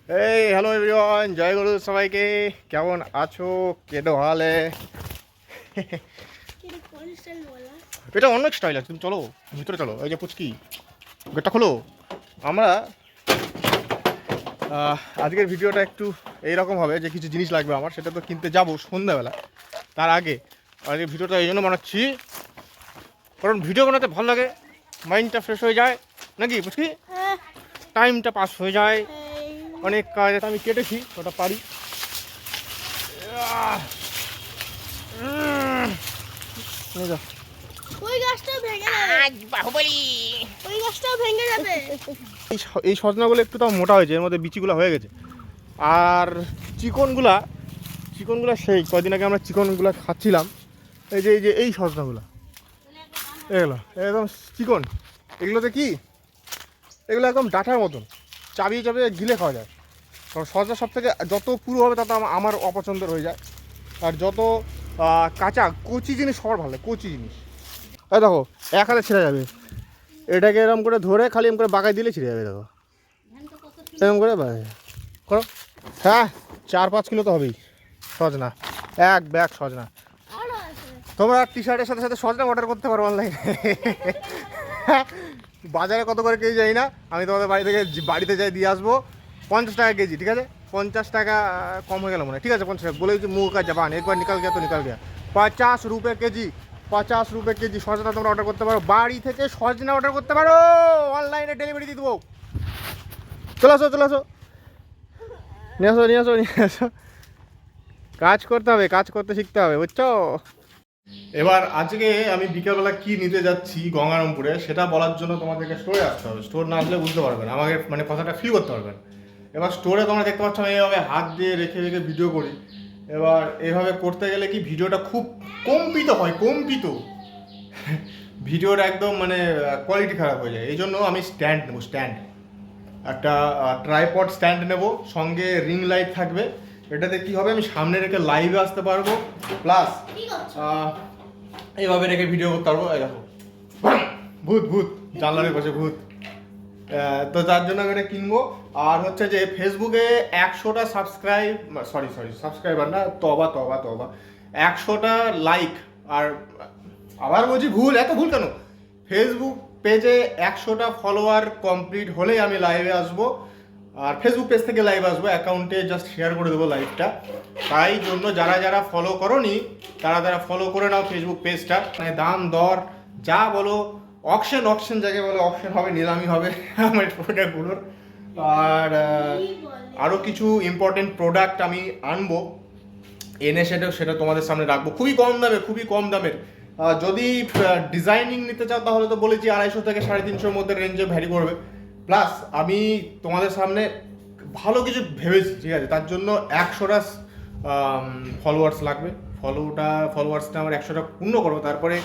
এই hello everyone, জয় গুরু সবাইকে। কেমন আছো? কেডো হালে? এটা অন্য স্টাইল আছে, তুমি চলো ভিতরে চলো। এই যে পুচকি, গেটটা খোলো। আমরা আজকের ভিডিওটা একটু এইরকম হবে যে কিছু জিনিস লাগবে আমার, সেটা তো কিনতে যাবো সন্ধ্যাবেলা। তার আগে আজকে ভিডিওটা এই জন্য বানাচ্ছি কারণ ভিডিও বানাতে ভালো লাগে, মাইন্ডটা ফ্রেশ হয়ে যায় নাকি পুচকি, টাইমটা পাস হয়ে যায়। অনেক কাজ আমি কেটেছি, ওটা পারি। এই সজনাগুলো একটু তাও মোটা হয়েছে, এর মধ্যে বিচিগুলো হয়ে গেছে। আর চিকনগুলা সেই কদিন আগে আমরা চিকনগুলো খাচ্ছিলাম। এই সজনাগুলো এগুলো একদম চিকন। এগুলোতে কি, এগুলো একদম ডাঁটার মতন, চাবিয়ে চাবিয়ে গিলে খাওয়া যায়। কারণ সজনা সব থেকে যত পুরো হবে তত আমার অপছন্দের হয়ে যায়। আর যত কাঁচা কচি জিনিস সবার ভালো লাগে, কচি জিনিস। এই দেখো, এক হাতে ছিঁড়ে যাবে। এটাকে এরকম করে ধরে খালি এরকম করে বাগাই দিলে ছিঁড়ে যাবে। দেখো এরকম করে করো। হ্যাঁ, 4-5 কিলো তো হবেই সজনা, এক ব্যাগ সজনা। তোমরা টি শার্টের সাথে সাথে সজনা অর্ডার করতে পারো অনলাইনে। বাজারে কত করে কেজি যাই না, আমি তোমাদের বাড়িতে যাই দিয়ে আসবো। 50 টাকা কেজি, ঠিক আছে? 50 টাকা কম হয়ে গেল মনে হয়। ঠিক আছে 50 টাকা বলে দিচ্ছি, মুখ আর জবান একবার নিকাল গিয়া তো নিকাল গিয়া। 50 রুপে কেজি, 50 রুপে কেজি সজনা তোমরা অর্ডার করতে পারো। বাড়ি থেকে সজনা অর্ডার করতে পারো, অনলাইনে ডেলিভারি দিয়ে দেবো। চলে আসো নিয়ে আসো। কাজ করতে হবে, কাজ করতে শিখতে হবে, বুঝছো? এবার আজকে আমি বিকেলবেলা কি নিতে যাচ্ছি গঙ্গারামপুরে, সেটা বলার জন্য তোমাদেরকে স্টোরে আসতে হবে। স্টোর না আসলে বুঝতে পারবে না, আমাকে মানে কথাটা ফিল করতে পারবেন। এবার স্টোরে তোমরা দেখতে পাচ্ছ আমি এইভাবে হাত দিয়ে রেখে রেখে ভিডিও করি। এবার এইভাবে করতে গেলে কি ভিডিওটা খুব কম্পিত হয়, ভিডিওটা একদম মানে কোয়ালিটি খারাপ হয়ে যায়। এই জন্য আমি স্ট্যান্ড নেবো, একটা ট্রাইপড স্ট্যান্ড নেব, সঙ্গে রিং লাইট থাকবে। এটাতে কি হবে, আমি সামনে রেখে লাইভে আসতে পারবো, প্লাস এইভাবে রেখে ভিডিও করতে পারবো। এই দেখো ভূত জানলার পাশে ভূত। তো যার জন্য আমি এটা কিনবো। আর হচ্ছে যে ফেসবুকে 100টা সাবস্ক্রাইবার না, তবা 100টা লাইক। আর আবার বলছি এত ভুল কেন, ফেসবুক পেজে 100টা ফলোয়ার কমপ্লিট হলেই আমি লাইভে আসবো। আর ফেসবুক পেজ থেকে লাইভ আসবো, অ্যাকাউন্টে জাস্ট শেয়ার করে দেবো লাইভটা। তাই জন্য যারা ফলো করোনি তারা ফলো করে নাও ফেসবুক পেজটা। মানে দাম দর যা বলো, অকশন যাকে বলে, অকশন হবে, নিলামি হবে আমার প্রোডাক্টগুলোর। আর আরও কিছু ইম্পর্টেন্ট প্রোডাক্ট আমি আনবো, এনে সেটা তোমাদের সামনে রাখবো খুবই কম দামের। যদি ডিজাইনিং নিতে চাও তাহলে তো বলেছি 250 থেকে 350 মধ্যে রেঞ্জে ভ্যারি করবে। প্লাস আমি তোমাদের সামনে ভালো কিছু ভেবেছি, ঠিক আছে? তার জন্য 100টা ফলোয়ার্স লাগবে। ফলোয়ার্সটা আমার 100টা পূর্ণ করবো, তারপরে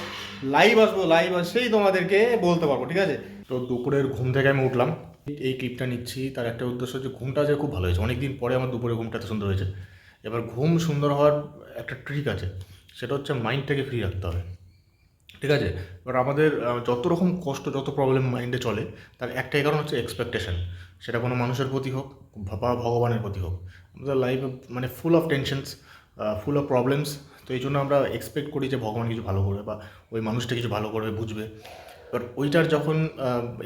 লাইভ আসেই তোমাদেরকে বলতে পারবো, ঠিক আছে? তো দুপুরের ঘুম থেকে আমি উঠলাম, এই ক্লিপটা নিচ্ছি তার একটা উদ্দেশ্য হচ্ছে ঘুমটা যে খুব ভালো হয়েছে, অনেকদিন পরে আমার দুপুরে ঘুমটা এত সুন্দর হয়েছে। এবার ঘুম সুন্দর হওয়ার একটা ট্রিক আছে, সেটা হচ্ছে মাইন্ডটাকে ফ্রি রাখতে হবে, ঠিক আছে? এবার আমাদের যত রকম কষ্ট, যত প্রবলেম মাইন্ডে চলে, তার একটাই কারণ হচ্ছে এক্সপেকটেশন। সেটা কোনো মানুষের প্রতি হোক বা ভগবানের প্রতি হোক। আমাদের লাইফ মানে full of tensions, full of problems. তো এই জন্য আমরা এক্সপেক্ট করি যে ভগবান কিছু ভালো করবে বা ওই মানুষটা কিছু ভালো করবে, বুঝবে। এবার ওইটার যখন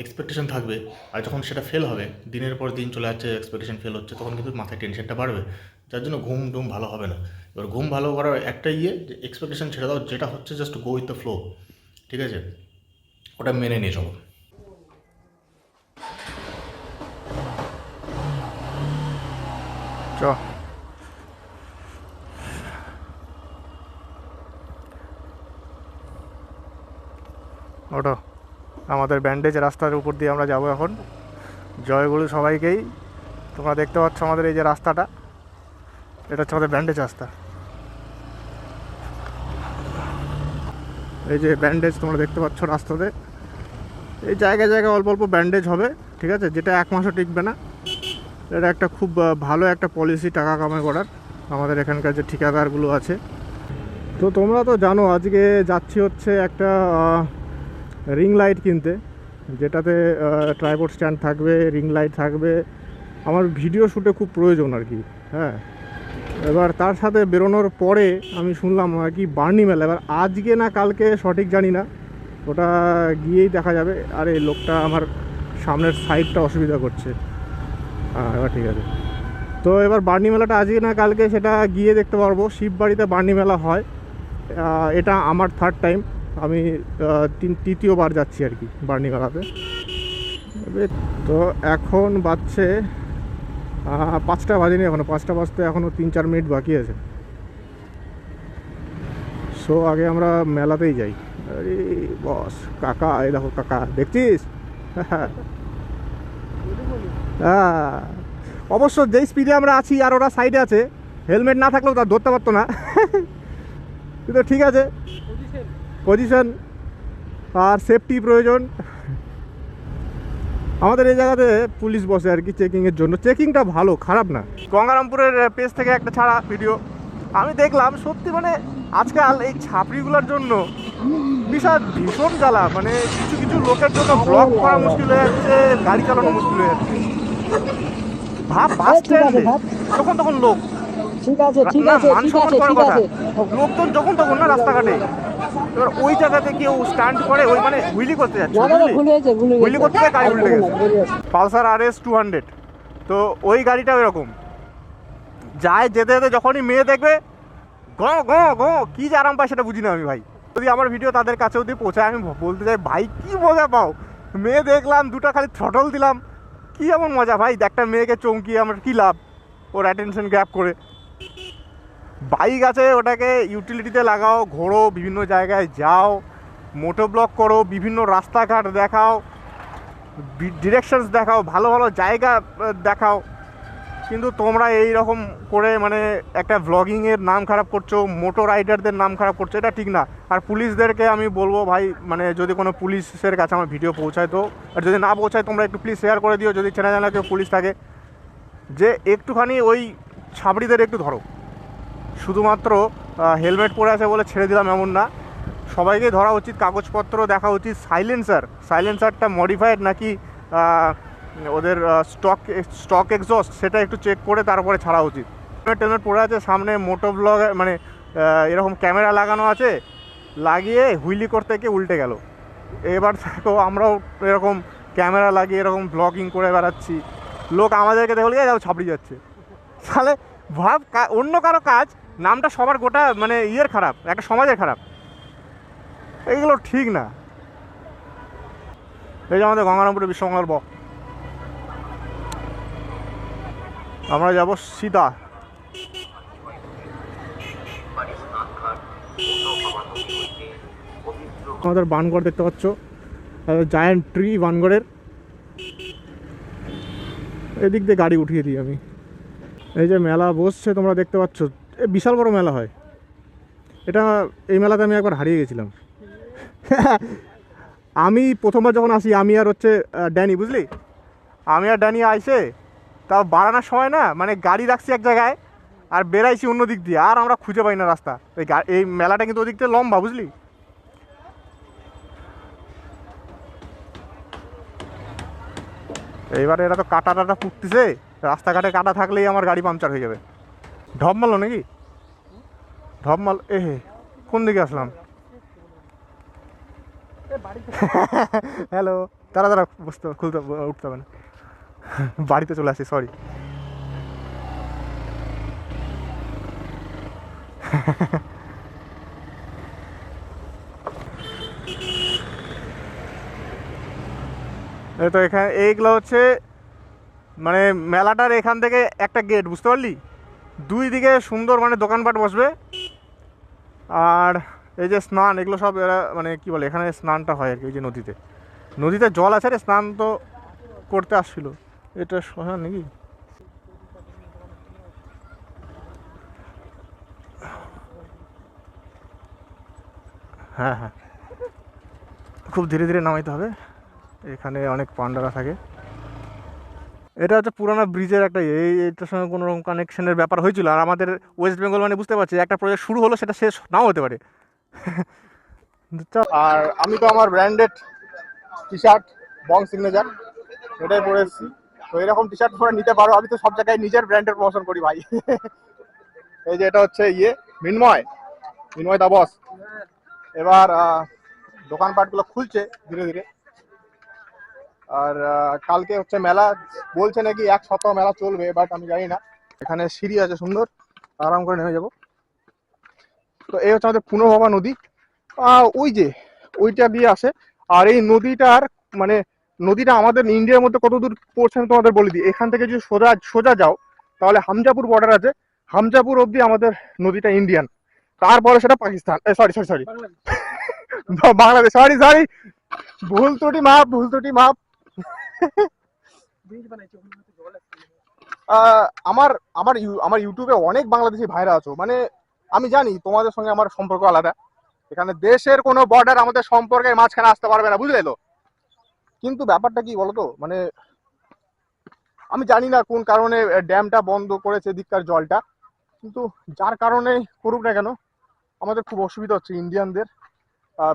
এক্সপেকটেশন থাকবে আর যখন সেটা ফেল হবে, দিনের পর দিন চলে যাচ্ছে, এক্সপেকটেশন ফেল হচ্ছে, তখন কিন্তু মাথায় টেনশনটা বাড়বে, যার জন্য ঘুম ভালো হবে না। এবার ঘুম ভালো করার একটা যে এক্সপেকটেশন ছেড়ে দাও, যেটা হচ্ছে just go with the flow, ঠিক আছে? ওটা মেনে নিয়ে চলো। ওটা আমাদের ব্যান্ডেজ রাস্তার উপর দিয়ে আমরা যাব এখন। জয়গুরু সবাইকেই। তোমরা দেখতে পাচ্ছ আমাদের এই যে রাস্তাটা, এটা হচ্ছে আমাদের ব্যান্ডেজ রাস্তা। এই যে ব্যান্ডেজ তোমরা দেখতে পাচ্ছ রাস্তাতে, এই জায়গায় অল্প অল্প ব্যান্ডেজ হবে, ঠিক আছে? যেটা 1 মাসও টিকবে না। এটা একটা খুব ভালো একটা পলিসি টাকা কামাই করার, আমাদের এখানকার যে ঠিকাদারগুলো আছে। তো তোমরা তো জানো আজকে যাচ্ছি হচ্ছে একটা রিং লাইট কিনতে, যেটাতে ট্রাইপড স্ট্যান্ড থাকবে, রিং লাইট থাকবে, আমার ভিডিও শ্যুটে খুব প্রয়োজন আর কি। হ্যাঁ, এবার তার সাথে বেরোনোর পরে আমি শুনলাম আর কি বার্নি মেলা, এবার আজকে না কালকে সঠিক জানি না, ওটা গিয়েই দেখা যাবে। আর এই লোকটা আমার সামনের সাইডটা অসুবিধা করছে। এবার ঠিক আছে। তো এবার বার্নি মেলাটা আজকে না কালকে সেটা গিয়ে দেখতে পারবো। শিববাড়িতে বার্নি মেলা হয়, এটা আমার থার্ড টাইম, আমি তৃতীয়বার যাচ্ছি আর কি বার্নি মেলাতে। তো এখন বাজছে 5টা বাজেনি, এখনও 5টা বাজতে এখনও 3-4 মিনিট বাকি আছে। সো আগে আমরা মেলাতেই যাই। আরে বস, কাকা, এই দেখো কাকা, দেখছিস? হ্যাঁ, অবশ্য যেই স্পিডে আমরা আছি আর ওরা সাইডে আছে, হেলমেট না থাকলেও তার ধরতে পারতো না। কিন্তু ঠিক আছে, পজিশন আর সেফটি প্রয়োজন। আমাদের এই জায়গাতে পুলিশ বসে আর কি চেকিংয়ের জন্য। চেকিংটা ভালো, খারাপ না। গঙ্গারামপুরের পেজ থেকে একটা ছাড়া ভিডিও আমি দেখলাম, সত্যি মানে আজকাল এই ছাপড়িগুলোর জন্য ভীষণ জ্বালা। মানে কিছু কিছু লোকের জন্য ব্লক করা মুশকিল হয়ে যাচ্ছে, গাড়ি চালানো মুশকিল হয়ে যাচ্ছে। ভাব বাস স্ট্যান্ডে যখন তখন লোক, না মান সম্মান করার কথা, লোকজন যখন তখন না রাস্তাঘাটে। এবার ওই জায়গাতে কেউ স্ট্যান্ড করে, ওই মানে হুইলি করতে যাচ্ছে, হুইলি করতে গিয়ে গাড়ি উল্টে গেছে। পালসার RS 200, তো ওই গাড়িটা এরকম যায়, যেতে যেতে যখনই মেয়ে দেখবে গ গ গ কী যে আরাম পায় সেটা বুঝি না আমি ভাই। যদি আমার ভিডিও তাদের কাছে যদি পৌঁছায়, আমি বলতে চাই ভাই কী মজা পাও। মেয়ে দেখলাম, দুটো খালি থ্রটল দিলাম, কী এমন মজা ভাই। একটা মেয়েকে চমকিয়ে আমার কী লাভ, ওর অ্যাটেনশন গ্র্যাব করে। বাইক আছে, ওটাকে ইউটিলিটিতে লাগাও, ঘোরো, বিভিন্ন জায়গায় যাও, মোটো ব্লগ করো, বিভিন্ন রাস্তাঘাট দেখাও, ডিরেকশনস দেখাও, ভালো ভালো জায়গা দেখাও। কিন্তু তোমরা এই রকম করে মানে একটা ব্লগিংয়ের নাম খারাপ করছো, মোটো রাইডারদের নাম খারাপ করছো, এটা ঠিক না। আর পুলিশদেরকে আমি বলবো ভাই, মানে যদি কোনো পুলিশের কাছে আমার ভিডিও পৌঁছায় তো, আর যদি না পৌঁছায় তোমরা একটু প্লিজ শেয়ার করে দিও, যদি চেনা জানা কেউ পুলিশ থাকে, যে একটুখানি ওই ছাবড়িদের একটু ধরো। শুধুমাত্র হেলমেট পরে আছে বলে ছেড়ে দিলাম এমন না, সবাইকে ধরা উচিত, কাগজপত্র দেখা উচিত। সাইলেন্সারটা মডিফাইড নাকি ওদের স্টক এক্সস্ট, সেটা একটু চেক করে তারপরে ছাড়া উচিত। হেলমেট পরে আছে, সামনে মোটো ব্লগ মানে এরকম ক্যামেরা লাগানো আছে, লাগিয়ে হুইলি করতে গিয়ে উল্টে গেল। এবার দেখো আমরাও এরকম ক্যামেরা লাগিয়ে এরকম ব্লগিং করে বেড়াচ্ছি, লোক আমাদেরকে দেখে যাও ছাপড়ি যাচ্ছে। তাহলে ভাব, অন্য কারো কাজ, নামটা সবার গোটা মানে ইয়ের খারাপ, একটা সমাজের খারাপ, এইগুলো ঠিক না। এই যে আমাদের গঙ্গারামপুরে বিশ্বমঙ্গল আমরা যাব সিধা। আমাদের বানগড় দেখতে পাচ্ছ, জায়ান্ট ট্রি বানগড়ের। এদিক দিয়ে গাড়ি উঠিয়ে দিই আমি। এই যে মেলা বসছে তোমরা দেখতে পাচ্ছ, বিশাল বড় মেলা হয় এটা। এই মেলাতে আমি একবার হারিয়ে গেছিলাম। আমি প্রথমবার যখন আসি, আমি আর হচ্ছে ড্যানি, বুঝলি, আমি আর ড্যানি আইসে তাও বাড়ানোর সময় না, মানে গাড়ি রাখছি এক জায়গায় আর বেরাইছি অন্য দিক দিয়ে, আর আমরা খুঁজে পাই না রাস্তা। এই মেলাটা কিন্তু ওদিক থেকে লম্বা, বুঝলি। এইবারে এরা তো কাটা টাটা পুঁততেছে, রাস্তাঘাটে কাটা থাকলেই আমার গাড়ি পাংচার হয়ে যাবে। ঢপ মারলো নাকি? ঢপ মাল, হে কোন দিকে আসলাম? হ্যালো, তারা বুঝতে খুলতে উঠতে হবে না, বাড়িতে চলে আসি, সরি। এই তো এখানে এইগুলো হচ্ছে মানে মেলাটার এখান থেকে একটা গেট, বুঝতে পারলি। দুই দিকে সুন্দর মানে দোকানপাট বসবে। আর এই যে স্নান, এগুলো সব এরা মানে কি বলে, এখানে স্নানটা হয় আর কি। এই যে নদীতে জল আছে রে, স্নান তো করতে আসছিল। এটা শ্মশান নাকি? হ্যাঁ হ্যাঁ, খুব ধীরে ধীরে নামাইতে হবে, এখানে অনেক পান্ডারা থাকে। এটা হচ্ছে পুরানো ব্রিজের একটা, এইটার সঙ্গে কোনো রকম কানেকশনের ব্যাপার হয়েছিল। আর আমাদের ওয়েস্ট বেঙ্গল মানে বুঝতে পারছি, একটা প্রজেক্ট শুরু হলো, সেটা শেষ নাও হতে পারে। আর আমি তো আমার ব্র্যান্ডেড টি শার্ট বং সিগনেচার এটাই পরে এসেছি। তো এরকম টি শার্ট তোমরা নিতে পারো। আমি তো সব জায়গায় নিজের ব্র্যান্ডের প্রমোশন করি ভাই। এই যে এটা হচ্ছে মিনময় দা বস। এবার দোকানপাটগুলো খুলছে ধীরে ধীরে। আর কালকে হচ্ছে মেলা, বলছে নাকি 1 সপ্তাহ মেলা চলবে, বাট আমি জানি না। এখানে সিঁড়ি আছে সুন্দর, আরাম করে নেমে যাবো। তো এই হচ্ছে আমাদের পুনর্ভবা নদী, ওই যে ওইটা দিয়ে আসে। আর এই নদীটার মানে নদীটা আমাদের ইন্ডিয়ার মধ্যে কত দূর পড়ছে আমি তোমাদের বলে দিই। এখান থেকে যদি সোজা সোজা যাও তাহলে হামজাপুর বর্ডার আছে, হামজাপুর অব্দি আমাদের নদীটা ইন্ডিয়ান, তারপরে সেটা Pakistan, sorry sorry sorry Bangladesh, sorry sorry, ভুল ত্রুটি মাপ। আমার আমার আমার ইউটিউবে অনেক বাংলাদেশি ভাইরা আছো, মানে আমি জানি তোমাদের সঙ্গে আমার সম্পর্ক আলাদা। এখানে দেশের কোনো বর্ডার আমাদের সম্পর্কের মাঝখানে আসতে পারবে না, বুঝলে তো। কিন্তু ব্যাপারটা কি বলতো, মানে আমি জানি না কোন কারণে ড্যামটা বন্ধ করেছে এদিককার জলটা, কিন্তু যার কারণে করুক না কেন আমাদের খুব অসুবিধা হচ্ছে ইন্ডিয়ানদের।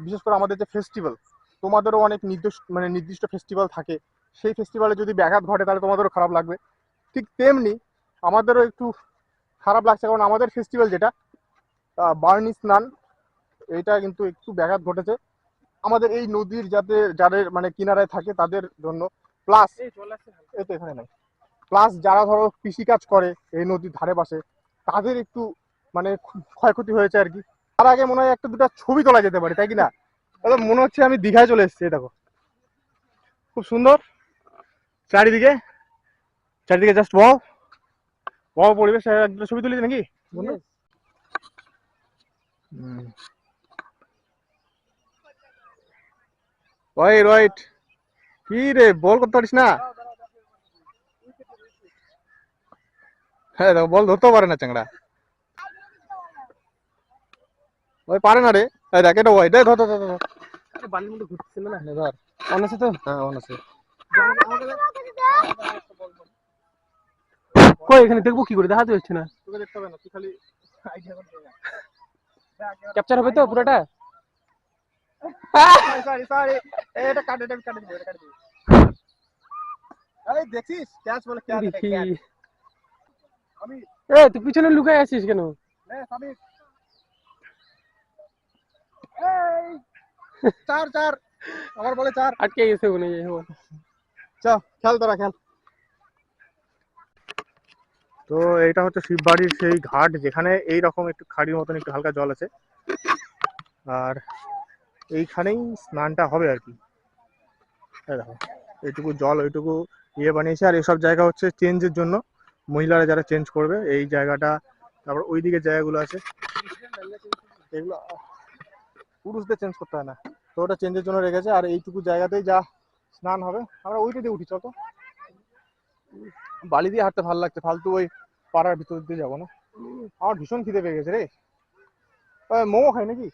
বিশেষ করে আমাদের যে ফেস্টিভ্যাল, তোমাদেরও অনেক নির্দিষ্ট ফেস্টিভ্যাল থাকে, সেই ফেস্টিভ্যালে যদি ব্যাঘাত ঘটে তাহলে তোমাদেরও খারাপ লাগবে। ঠিক তেমনি আমাদেরও একটু খারাপ লাগছে, কারণ আমাদের ফেস্টিভ্যাল যেটা বার্নি স্নান, এইটা কিন্তু একটু ব্যাঘাত ঘটেছে আমাদের এই নদীর যাদের মানে কিনারায় থাকে তাদের জন্য। প্লাস এই তো এখানে নাই, প্লাস যারা ধরো কৃষিকাজ করে এই নদীর ধারে পাশে তাদের একটু মানে ক্ষয়ক্ষতি হয়েছে আর কি। তার আগে মনে হয় একটা দুটা ছবি তোলা যেতে পারে, তাই কি না? তাহলে মনে হচ্ছে আমি দীঘায় চলে এসেছি। দেখো খুব সুন্দর চারিদিকে, জাস্ট পরিবেশ। একটা ছবি তুলেছি নাকি বন্ধু? রাইট। কি রে, বল করতে পারিস না? হ্যাঁ দেখো, বল ধরতেও পারে না চ্যাংড়া, ওই পারে না রে। দেখ এটা ওই ধর ধর ধর ধর, বালির মধ্যে ঘুরতেছিল না, ধর। অন আছে তো? হ্যাঁ অন আছে। কই এখানে দেখবো কি করে, দেখাতে হচ্ছে না। তোকে দেখতে হবে না, তুই খালি আইডিয়া করে দে। ক্যাপচার হবে তো পুরোটা? সরি সরি, এটা কাটে দিবি। আরে দেখছিস ক্যাচ বলে ক্যাচ, আমি তুই পিছনে লুকাই আছিস কেন? আমি এই চার আমার বলে চার আটকে গেছে মনে হয়। চল খেল, তোরা খেল। তো এটা হচ্ছে শিববাড়ির সেই ঘাট, যেখানে এইরকম একটু খাড়ির মতন একটু হালকা জল আছে, আর এইখানেই স্নানটা হবে আর কি। দেখো এইটুকু জল, ওইটুকু বানিয়েছে। আর এসব জায়গা হচ্ছে চেঞ্জের জন্য, মহিলারা যারা চেঞ্জ করবে এই জায়গাটা। তারপর ওইদিকে জায়গাগুলো আছে, এগুলো পুরুষদের চেঞ্জ করতে হয় না, তো ওটা চেঞ্জের জন্য রেখেছে। আর এইটুকু জায়গাতেই যা স্নান হবে। আমরা ওইটা দিয়ে উঠি, চল তো। বালি দিয়ে হাঁটতে ভালো লাগছে, ফালতু ওই পাড়ার ভিতর দিয়ে যাবো না। আমার ভীষণ খিদে পেয়ে গেছে রে। মোমো খাই নাকি?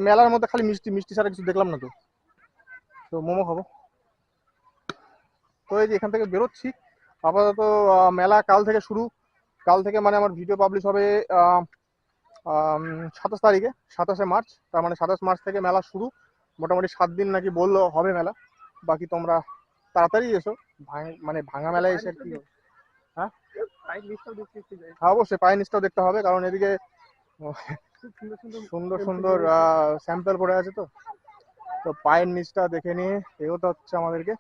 মেলার মধ্যে খালি মিষ্টি ছাড়া কিছু দেখলাম না তো, তো মোমো খাবো। তো এই যে এখান থেকে বেরোচ্ছি আপাতত। মেলা কাল থেকে শুরু, কাল থেকে মানে আমার ভিডিও পাবলিশ হবে 27 তারিখে, 27শে মার্চ। তার মানে 27 মার্চ থেকে মেলা শুরু। মোটামুটি 7 দিন নাকি বললো হবে মেলা। বাকি তোমরা তাড়াতাড়ি এসো, মানে ভাঙা মেলায় এসে কি। হ্যাঁ অবশ্যই পায়ের নিচটাও দেখতে হবে, কারণ এদিকে সুন্দর সুন্দর স্যাম্পল পড়ে আছে। তো পায়ের নিচটা দেখে নিয়ে এগোতে হচ্ছে আমাদেরকে।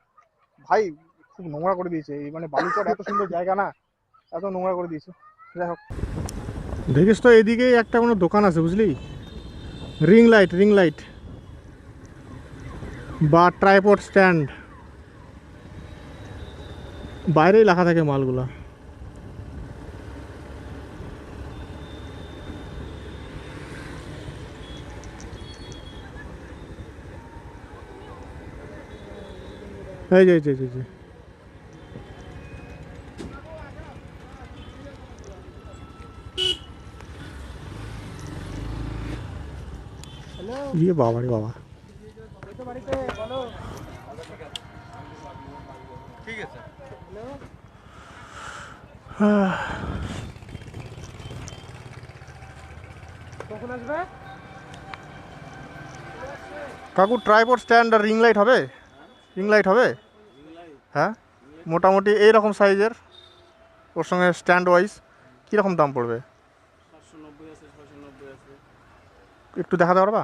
ভাই খুব নোংরা করে দিয়েছে এই, মানে বালুচর এত সুন্দর জায়গা না, এত নোংরা করে দিয়েছে। যাই হোক, দেখিস তো এদিকেই একটা কোনো দোকান আছে বুঝলি, রিং লাইট বা ট্রাইপড স্ট্যান্ড, বাইরেই লেখা থাকে মালগুলা। এই যে বাবা রে বাবা। ঠিক আছে কখন আসবে কাকু? ট্রাইপড স্ট্যান্ড আর রিং লাইট হবে? হ্যাঁ মোটামুটি এইরকম সাইজের, ওর সঙ্গে স্ট্যান্ড ওয়াইজ কীরকম দাম পড়বে? 790 আছে, 690 আছে। একটু দেখাতে পারবা?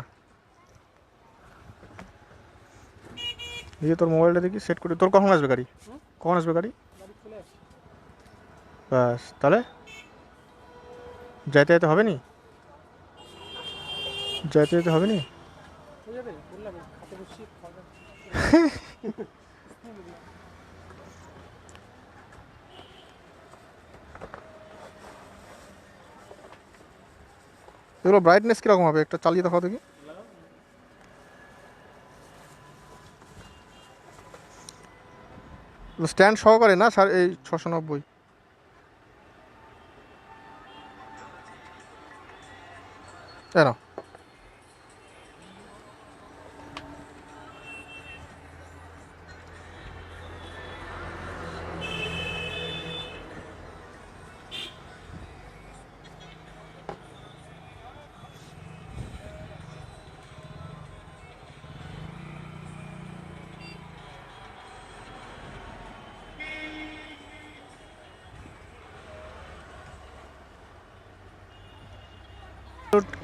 এই যে তোর মোবাইলটা দেখি সেট করে, তোর কখন আসবে গাড়ি? কখন আসবে গাড়ি? গাড়ি চলে আসছে। ব্যাস, তাহলে যাইতে যেতে হবে নি? যাইতে যেতে হবে নি? হয়ে যাবে, বললাম খাতে বসছি খাওয়া। এগুলো ব্রাইটনেস কীরকম হবে একটা চালিয়ে দেখাও দেখি। স্ট্যান্ড সহকারে না স্যার? এই 690 তাই না?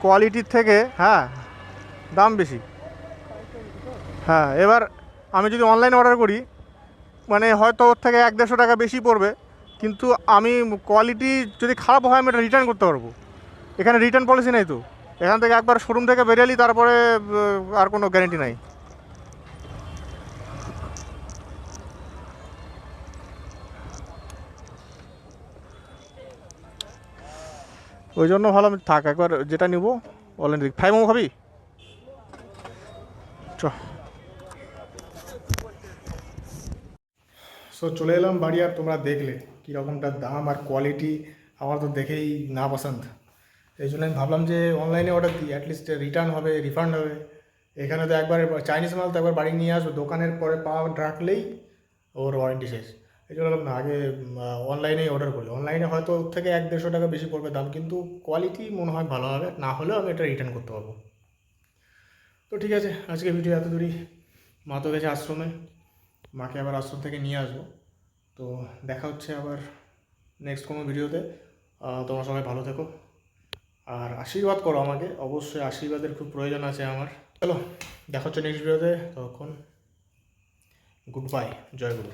কোয়ালিটির থেকে হ্যাঁ দাম বেশি। হ্যাঁ, এবার আমি যদি অনলাইনে অর্ডার করি মানে হয়তো ওর থেকে 100-150 টাকা বেশি পড়বে, কিন্তু আমি কোয়ালিটি যদি খারাপ হয় আমি এটা রিটার্ন করতে পারবো। এখানে রিটার্ন পলিসি নেই তো, এখান থেকে একবার শোরুম থেকে বেরিয়ে তারপরে আর কোনো গ্যারেন্টি নাই। ওই জন্য ভালো আমি থাক, একবার যেটা নিব অনলাইন দিক। ফ্রাই মোমো খাবি? চ। সো চলে এলাম বাড়ি, আর তোমরা দেখলে কীরকমটার দাম আর কোয়ালিটি আমার তো দেখেই না পছন্দ। এই জন্য আমি ভাবলাম যে অনলাইনে অর্ডার দিই, অ্যাটলিস্ট রিটার্ন হবে, রিফান্ড হবে। এখানে তো একবার চাইনিজ মাল তো একবার বাড়ি নিয়ে আসবো, দোকানের পরে পা রাখলেই ওর ওয়ারেন্টি শেষ। এই জন্য না, আগে অনলাইনেই অর্ডার করি। অনলাইনে হয়তো ওর থেকে 100-150 টাকা বেশি পড়বে দাম, কিন্তু কোয়ালিটি মনে হয় ভালো হবে, না হলেও আমি এটা রিটার্ন করতে পারবো। তো ঠিক আছে, আজকে ভিডিও এত দূরই। মা তো গেছে আশ্রমে, মাকে আবার আশ্রম থেকে নিয়ে আসবো। তো দেখা হচ্ছে আবার নেক্সট কোনো ভিডিওতে। তোমরা সবাই ভালো থেকো আর আশীর্বাদ করো আমাকে, অবশ্যই আশীর্বাদের খুব প্রয়োজন আছে আমার। চলো দেখা হচ্ছে নেক্সট ভিডিওতে, তখন গুড বাই, জয় গুরু।